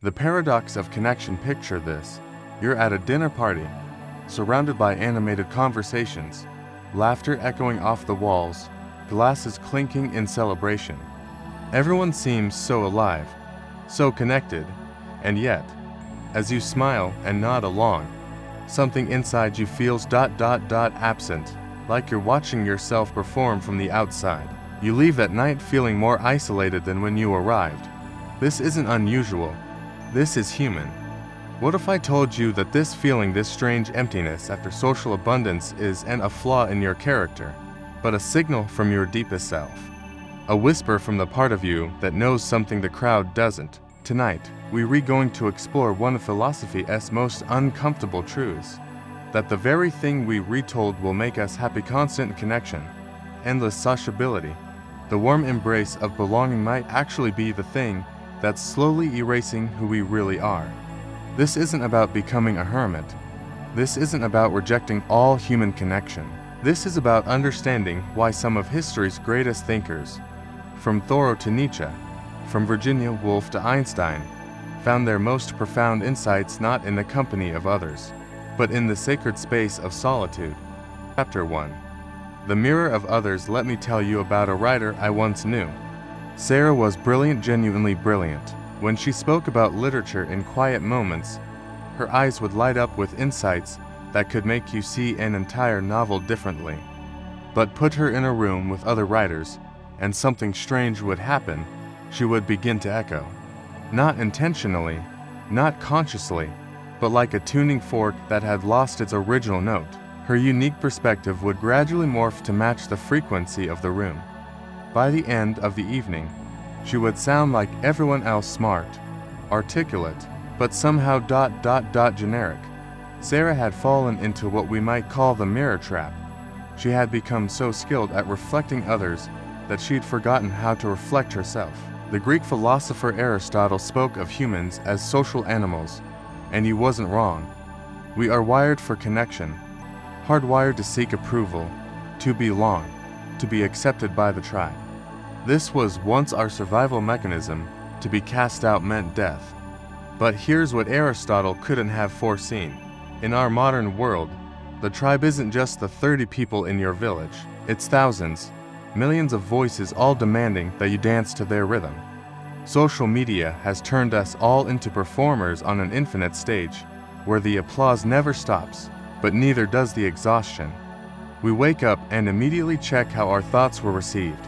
The paradox of connection. Picture this. You're at a dinner party, surrounded by animated conversations, laughter echoing off the walls, glasses clinking in celebration. Everyone seems so alive, so connected, and yet, as you smile and nod along, something inside you feels absent, like you're watching yourself perform from the outside. You leave that night feeling more isolated than when you arrived. This isn't unusual. This is human. What if I told you that this feeling, this strange emptiness after social abundance, isn't a flaw in your character, but a signal from your deepest self? A whisper from the part of you that knows something the crowd doesn't. Tonight, we're going to explore one of philosophy's most uncomfortable truths, that the very thing we retold will make us happy. Constant connection, endless sociability, the warm embrace of belonging might actually be the thing that's slowly erasing who we really are. This isn't about becoming a hermit. This isn't about rejecting all human connection. This is about understanding why some of history's greatest thinkers, from Thoreau to Nietzsche, from Virginia Woolf to Einstein, found their most profound insights not in the company of others, but in the sacred space of solitude. Chapter 1. The Mirror of Others. Let me tell you about a writer I once knew. Sarah was brilliant, genuinely brilliant. When she spoke about literature in quiet moments, her eyes would light up with insights that could make you see an entire novel differently. But put her in a room with other writers, and something strange would happen. She would begin to echo. Not intentionally, not consciously, but like a tuning fork that had lost its original note. Her unique perspective would gradually morph to match the frequency of the room. By the end of the evening, she would sound like everyone else, smart, articulate, but somehow generic. Sarah had fallen into what we might call the mirror trap. She had become so skilled at reflecting others that she'd forgotten how to reflect herself. The Greek philosopher Aristotle spoke of humans as social animals, and he wasn't wrong. We are wired for connection, hardwired to seek approval, to belong, to be accepted by the tribe. This was once our survival mechanism. To be cast out meant death. But here's what Aristotle couldn't have foreseen. In our modern world, the tribe isn't just the 30 people in your village. It's thousands, millions of voices all demanding that you dance to their rhythm. Social media has turned us all into performers on an infinite stage, where the applause never stops, but neither does the exhaustion. We wake up and immediately check how our thoughts were received.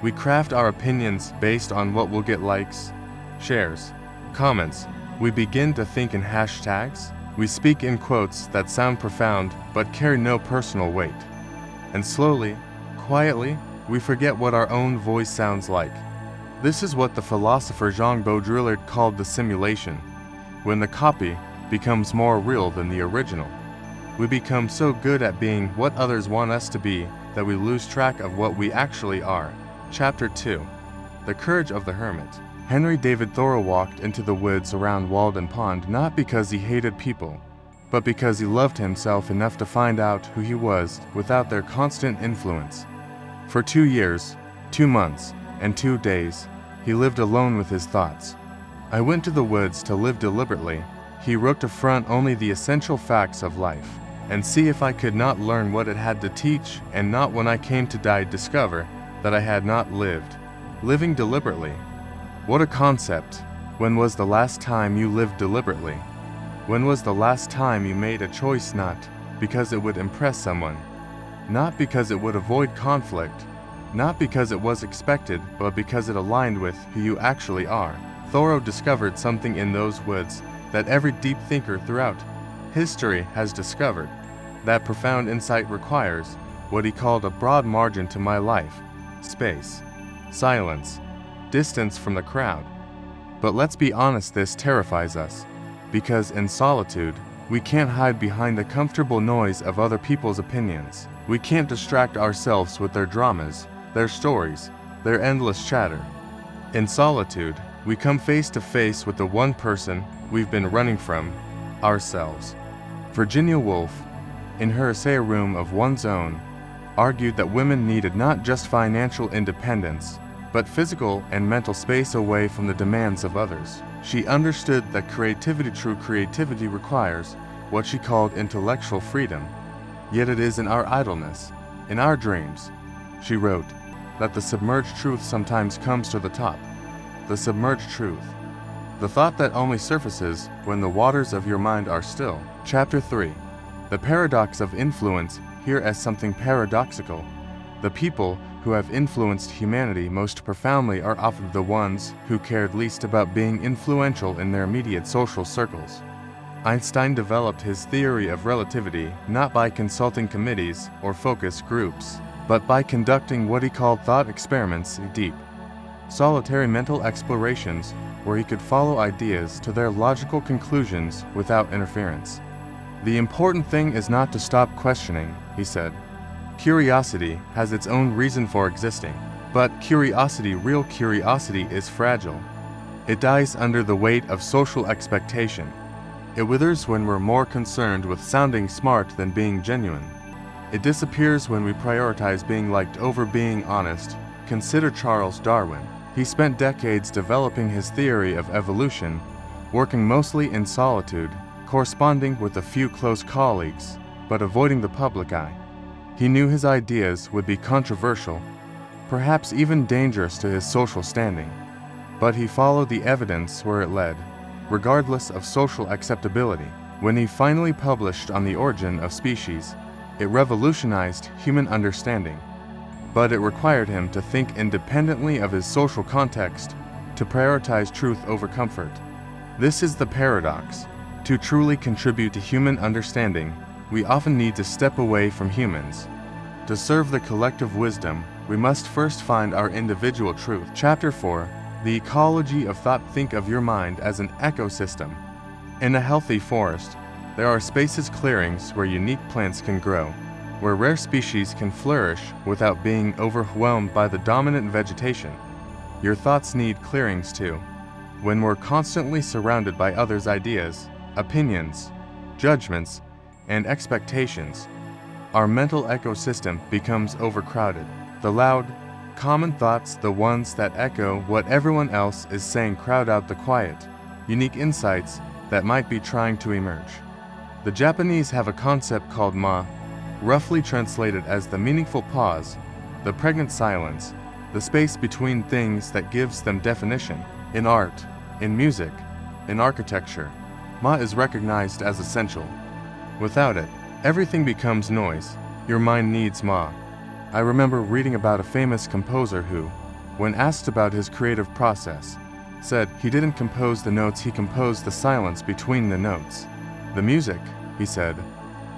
We craft our opinions based on what will get likes, shares, comments. We begin to think in hashtags. We speak in quotes that sound profound but carry no personal weight. And slowly, quietly, we forget what our own voice sounds like. This is what the philosopher Jean Baudrillard called the simulation, when the copy becomes more real than the original. We become so good at being what others want us to be that we lose track of what we actually are. Chapter 2. The Courage of the Hermit. Henry David Thoreau walked into the woods around Walden Pond not because he hated people, but because he loved himself enough to find out who he was without their constant influence. For 2 years, 2 months, and 2 days, he lived alone with his thoughts. I went to the woods to live deliberately, he wrote, to front only the essential facts of life, and see if I could not learn what it had to teach, and not when I came to die discover that I had not lived. Living deliberately. What a concept. When was the last time you lived deliberately? When was the last time you made a choice not because it would impress someone, not because it would avoid conflict, not because it was expected, but because it aligned with who you actually are? Thoreau discovered something in those woods that every deep thinker throughout history has discovered. That profound insight requires what he called a broad margin to my life, space, silence, distance from the crowd. But let's be honest, this terrifies us, because in solitude, we can't hide behind the comfortable noise of other people's opinions. We can't distract ourselves with their dramas, their stories, their endless chatter. In solitude, we come face to face with the one person we've been running from, ourselves. Virginia Woolf, in her essay Room of One's Own, argued that women needed not just financial independence, but physical and mental space away from the demands of others. She understood that true creativity requires what she called intellectual freedom. Yet it is in our idleness, in our dreams, she wrote, that the submerged truth sometimes comes to the top. The submerged truth. The thought that only surfaces when the waters of your mind are still. Chapter 3. The paradox of influence, here as something paradoxical. The people who have influenced humanity most profoundly are often the ones who cared least about being influential in their immediate social circles. Einstein developed his theory of relativity not by consulting committees or focus groups, but by conducting what he called thought experiments, deep, solitary mental explorations where he could follow ideas to their logical conclusions without interference. The important thing is not to stop questioning, he said. Curiosity has its own reason for existing, but real curiosity is fragile. It dies under the weight of social expectation. It withers when we're more concerned with sounding smart than being genuine. It disappears when we prioritize being liked over being honest. Consider Charles Darwin. He spent decades developing his theory of evolution, working mostly in solitude, corresponding with a few close colleagues, but avoiding the public eye. He knew his ideas would be controversial, perhaps even dangerous to his social standing, but he followed the evidence where it led, regardless of social acceptability. When he finally published on the origin of species, it revolutionized human understanding, but it required him to think independently of his social context, to prioritize truth over comfort. This is the paradox. To truly contribute to human understanding, we often need to step away from humans. To serve the collective wisdom, we must first find our individual truth. Chapter 4. The ecology of thought. Think of your mind as an ecosystem. In a healthy forest, there are spacious clearings where unique plants can grow, where rare species can flourish without being overwhelmed by the dominant vegetation. Your thoughts need clearings too. When we're constantly surrounded by others' ideas, opinions, judgments, and expectations, our mental ecosystem becomes overcrowded. The loud, common thoughts, the ones that echo what everyone else is saying, crowd out the quiet, unique insights that might be trying to emerge. The Japanese have a concept called ma, roughly translated as the meaningful pause, the pregnant silence, the space between things that gives them definition. In art, in music, in architecture, ma is recognized as essential. Without it, everything becomes noise. Your mind needs ma. I remember reading about a famous composer who, when asked about his creative process, said he didn't compose the notes, he composed the silence between the notes. The music, he said,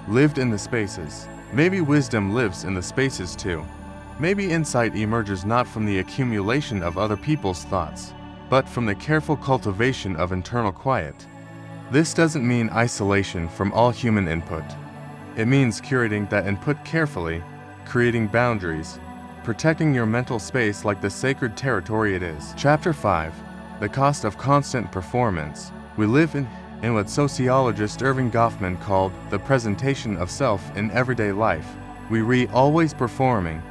lived in the spaces. Maybe wisdom lives in the spaces too. Maybe insight emerges not from the accumulation of other people's thoughts, but from the careful cultivation of internal quiet. This doesn't mean isolation from all human input. It means curating that input carefully, creating boundaries, protecting your mental space like the sacred territory it is. Chapter 5. The cost of constant performance. We live in what sociologist Erving Goffman called the presentation of self in everyday life. We always performing,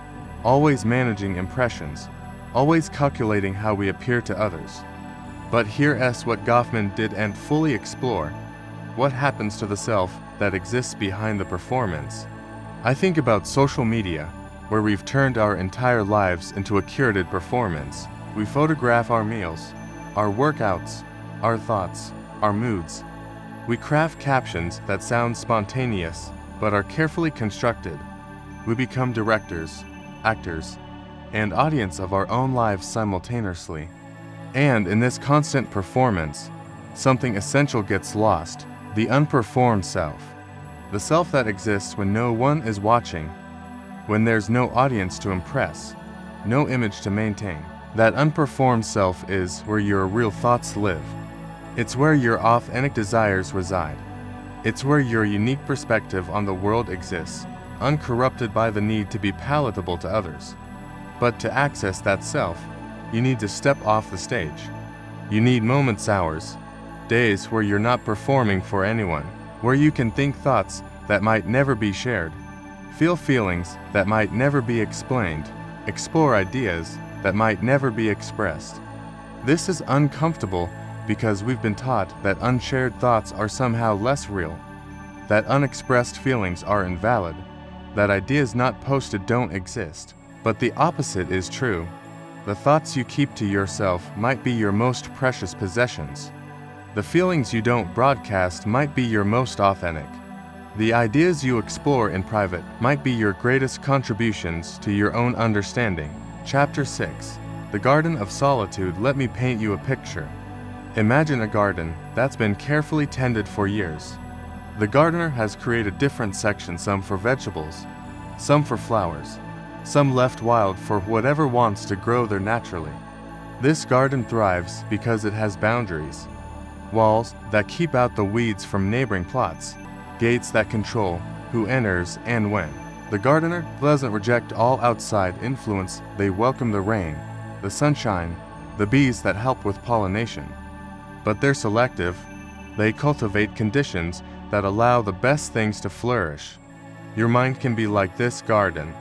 always managing impressions, always calculating how we appear to others. But here's what Goffman did and fully explore. What happens to the self that exists behind the performance? I think about social media, where we've turned our entire lives into a curated performance. We photograph our meals, our workouts, our thoughts, our moods. We craft captions that sound spontaneous, but are carefully constructed. We become directors, actors, and audience of our own lives simultaneously. And in this constant performance, something essential gets lost: the unperformed self. The self that exists when no one is watching, when there's no audience to impress, no image to maintain. That unperformed self is where your real thoughts live. It's where your authentic desires reside. It's where your unique perspective on the world exists, uncorrupted by the need to be palatable to others. But to access that self, you need to step off the stage. You need moments, hours, days where you're not performing for anyone, where you can think thoughts that might never be shared, feel feelings that might never be explained, explore ideas that might never be expressed. This is uncomfortable because we've been taught that unshared thoughts are somehow less real, that unexpressed feelings are invalid, that ideas not posted don't exist. But the opposite is true. The thoughts you keep to yourself might be your most precious possessions. The feelings you don't broadcast might be your most authentic. The ideas you explore in private might be your greatest contributions to your own understanding. Chapter 6. The Garden of Solitude. Let me paint you a picture. Imagine a garden that's been carefully tended for years. The gardener has created different sections, some for vegetables, some for flowers, some left wild for whatever wants to grow there naturally. This garden thrives because it has boundaries, walls that keep out the weeds from neighboring plots, gates that control who enters and when. The gardener doesn't reject all outside influence. They welcome the rain, the sunshine, the bees that help with pollination. But they're selective. They cultivate conditions that allow the best things to flourish. Your mind can be like this garden.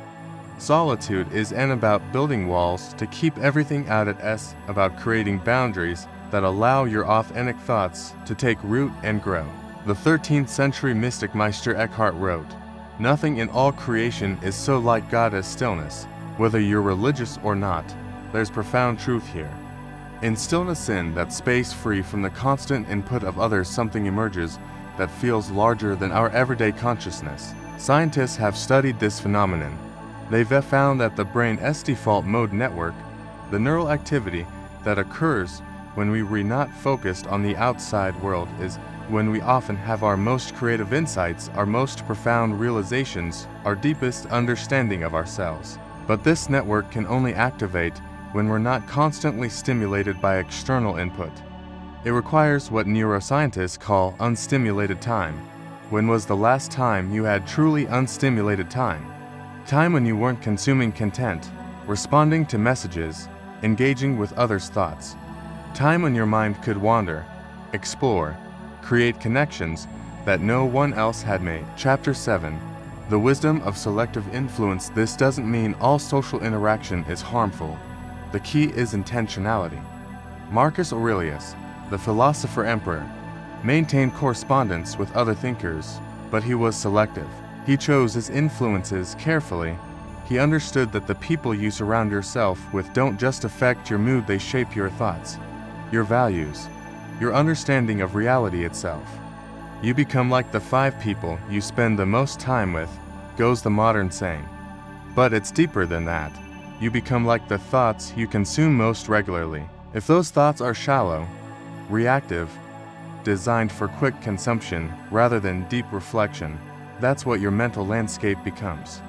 Solitude is about building walls to keep everything out at s, about creating boundaries that allow your authentic thoughts to take root and grow. The 13th century mystic Meister Eckhart wrote, "Nothing in all creation is so like God as stillness. Whether you're religious or not, there's profound truth here. In stillness, in that space free from the constant input of others, something emerges that feels larger than our everyday consciousness." Scientists have studied this phenomenon. They've found that the brain's default mode network, the neural activity that occurs when we're not focused on the outside world, is when we often have our most creative insights, our most profound realizations, our deepest understanding of ourselves. But this network can only activate when we're not constantly stimulated by external input. It requires what neuroscientists call unstimulated time. When was the last time you had truly unstimulated time? Time when you weren't consuming content, responding to messages, engaging with others' thoughts. Time when your mind could wander, explore, create connections that no one else had made. Chapter 7. The Wisdom of Selective Influence. This doesn't mean all social interaction is harmful. The key is intentionality. Marcus Aurelius, the philosopher emperor, maintained correspondence with other thinkers, but he was selective. He chose his influences carefully. He understood that the people you surround yourself with don't just affect your mood, they shape your thoughts, your values, your understanding of reality itself. You become like the 5 people you spend the most time with, goes the modern saying. But it's deeper than that. You become like the thoughts you consume most regularly. If those thoughts are shallow, reactive, designed for quick consumption rather than deep reflection, that's what your mental landscape becomes.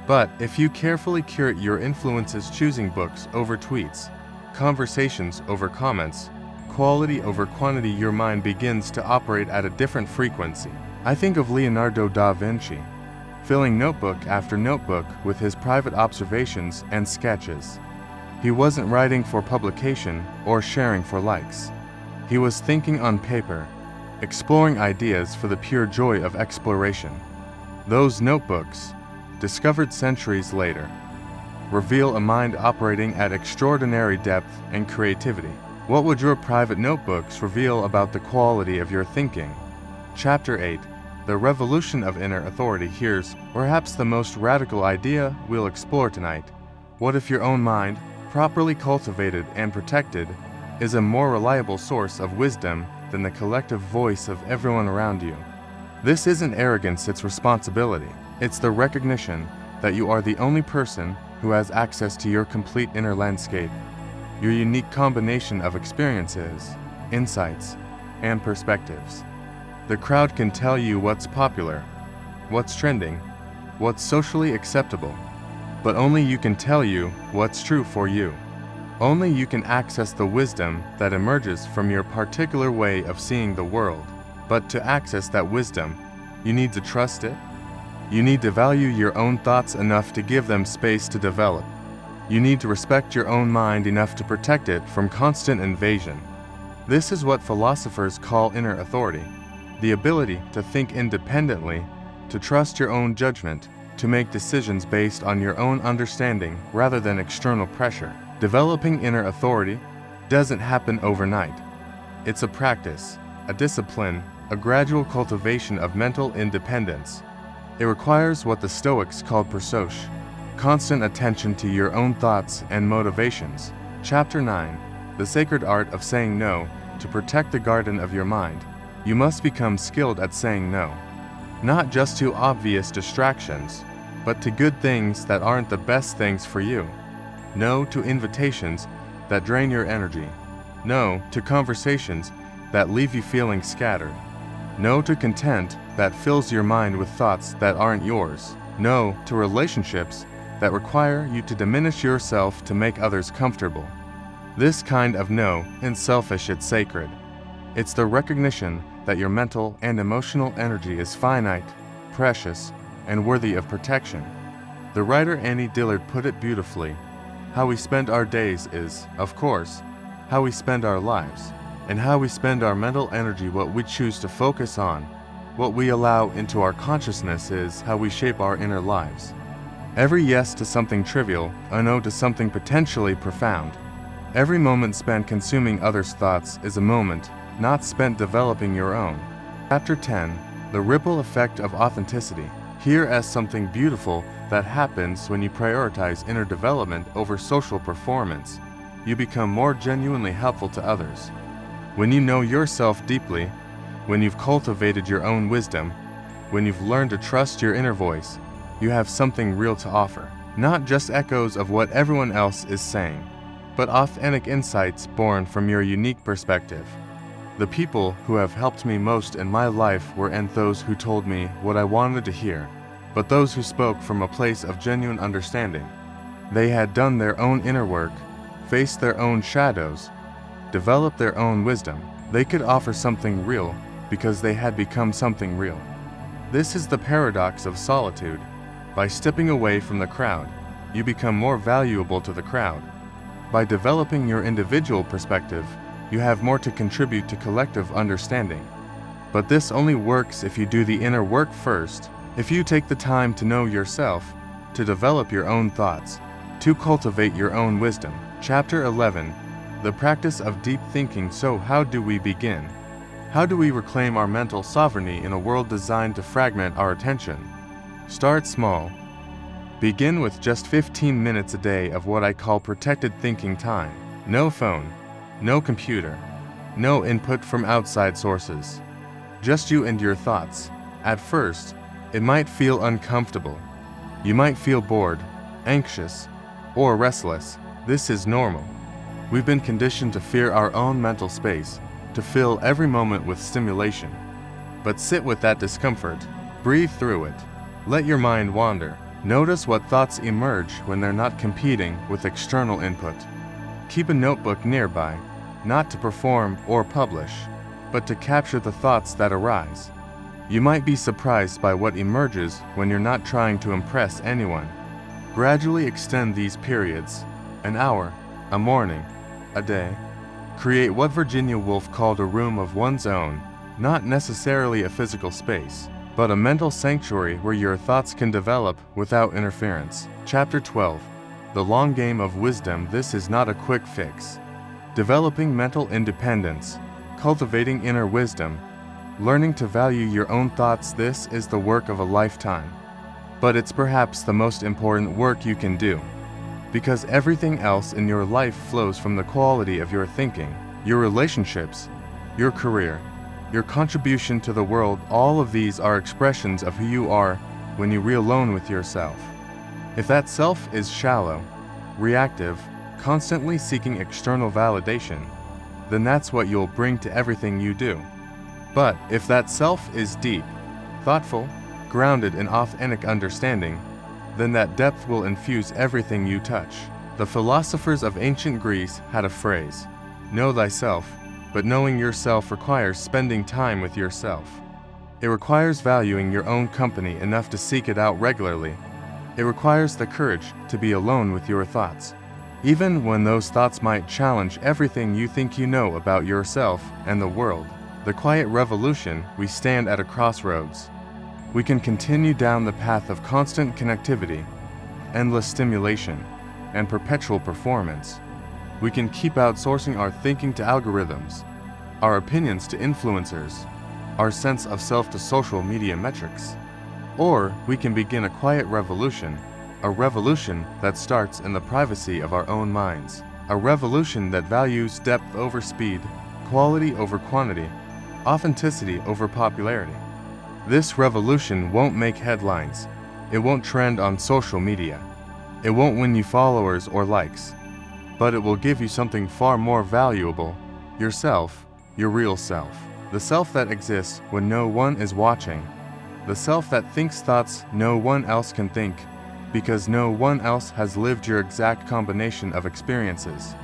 But if you carefully curate your influences, choosing books over tweets, conversations over comments, quality over quantity, your mind begins to operate at a different frequency. I think of Leonardo da Vinci, filling notebook after notebook with his private observations and sketches. He wasn't writing for publication or sharing for likes. He was thinking on paper, exploring ideas for the pure joy of exploration. Those notebooks, discovered centuries later, reveal a mind operating at extraordinary depth and creativity. What would your private notebooks reveal about the quality of your thinking? Chapter 8. The Revolution of Inner Authority. Here's perhaps the most radical idea we'll explore tonight. What if your own mind, properly cultivated and protected, is a more reliable source of wisdom than the collective voice of everyone around you? This isn't arrogance, it's responsibility. It's the recognition that you are the only person who has access to your complete inner landscape, your unique combination of experiences, insights, and perspectives. The crowd can tell you what's popular, what's trending, what's socially acceptable, but only you can tell you what's true for you. Only you can access the wisdom that emerges from your particular way of seeing the world. But to access that wisdom, you need to trust it. You need to value your own thoughts enough to give them space to develop. You need to respect your own mind enough to protect it from constant invasion. This is what philosophers call inner authority, the ability to think independently, to trust your own judgment, to make decisions based on your own understanding rather than external pressure. Developing inner authority doesn't happen overnight. It's a practice, a discipline, a gradual cultivation of mental independence. It requires what the Stoics called prosoche, constant attention to your own thoughts and motivations. Chapter 9. The Sacred Art of Saying No. To protect the garden of your mind, you must become skilled at saying no. Not just to obvious distractions, but to good things that aren't the best things for you. No to invitations that drain your energy. No to conversations that leave you feeling scattered. No to content that fills your mind with thoughts that aren't yours. No to relationships that require you to diminish yourself to make others comfortable. This kind of no isn't selfish, it's sacred. It's the recognition that your mental and emotional energy is finite, precious, and worthy of protection. The writer Annie Dillard put it beautifully. How we spend our days is, of course, how we spend our lives, and how we spend our mental energy, what we choose to focus on, what we allow into our consciousness is how we shape our inner lives. Every yes to something trivial, a no to something potentially profound. Every moment spent consuming others' thoughts is a moment not spent developing your own. Chapter 10. The Ripple Effect of Authenticity. Here as something beautiful that happens when you prioritize inner development over social performance. You become more genuinely helpful to others. When you know yourself deeply, when you've cultivated your own wisdom, when you've learned to trust your inner voice, you have something real to offer. Not just echoes of what everyone else is saying, but authentic insights born from your unique perspective. The people who have helped me most in my life weren't those who told me what I wanted to hear, but those who spoke from a place of genuine understanding. They had done their own inner work, faced their own shadows, developed their own wisdom. They could offer something real because they had become something real. This is the paradox of solitude. By stepping away from the crowd, you become more valuable to the crowd. By developing your individual perspective, you have more to contribute to collective understanding. But this only works if you do the inner work first, if you take the time to know yourself, to develop your own thoughts, to cultivate your own wisdom. Chapter 11. The Practice of Deep Thinking. So how do we begin? How do we reclaim our mental sovereignty in a world designed to fragment our attention? Start small. Begin with just 15 minutes a day of what I call protected thinking time. No phone, no computer, no input from outside sources. Just you and your thoughts. At first, it might feel uncomfortable. You might feel bored, anxious, or restless. This is normal. We've been conditioned to fear our own mental space, to fill every moment with stimulation. But sit with that discomfort. Breathe through it. Let your mind wander. Notice what thoughts emerge when they're not competing with external input. Keep a notebook nearby, not to perform or publish, but to capture the thoughts that arise. You might be surprised by what emerges when you're not trying to impress anyone. Gradually extend these periods, an hour, a morning, a day. Create what Virginia Woolf called a room of one's own, not necessarily a physical space, but a mental sanctuary where your thoughts can develop without interference. Chapter 12. The Long Game of Wisdom. This is not a quick fix. Developing mental independence, cultivating inner wisdom, learning to value your own thoughts, this is the work of a lifetime. But it's perhaps the most important work you can do, because everything else in your life flows from the quality of your thinking, your relationships, your career, your contribution to the world. All of these are expressions of who you are when you re-alone with yourself. If that self is shallow, reactive, constantly seeking external validation, then that's what you'll bring to everything you do. But if that self is deep, thoughtful, grounded in authentic understanding, then that depth will infuse everything you touch. The philosophers of ancient Greece had a phrase, "Know thyself," but knowing yourself requires spending time with yourself. It requires valuing your own company enough to seek it out regularly. It requires the courage to be alone with your thoughts, even when those thoughts might challenge everything you think you know about yourself and the world. The quiet revolution. We stand at a crossroads. We can continue down the path of constant connectivity, endless stimulation, and perpetual performance, We can keep outsourcing our thinking to algorithms, our opinions to influencers, our sense of self to social media metrics. Or we can begin a quiet revolution, a revolution that starts in the privacy of our own minds, a revolution that values depth over speed, quality over quantity, authenticity over popularity. This revolution won't make headlines. It won't trend on social media. It won't win you followers or likes. But it will give you something far more valuable: yourself, your real self. The self that exists when no one is watching. The self that thinks thoughts no one else can think, because no one else has lived your exact combination of experiences.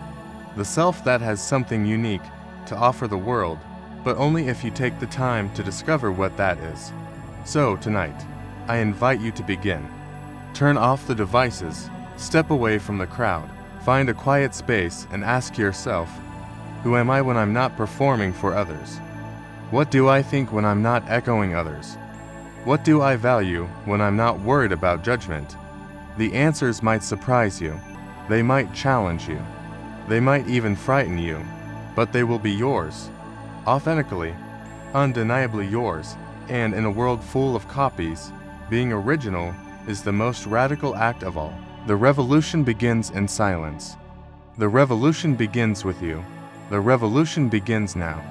The self that has something unique to offer the world, but only if you take the time to discover what that is. So tonight, I invite you to begin. Turn off the devices, step away from the crowd, find a quiet space and ask yourself, who am I when I'm not performing for others? What do I think when I'm not echoing others? What do I value when I'm not worried about judgment? The answers might surprise you. They might challenge you. They might even frighten you, but they will be yours. Authentically, undeniably yours, and in a world full of copies, being original is the most radical act of all. The revolution begins in silence. The revolution begins with you. The revolution begins now.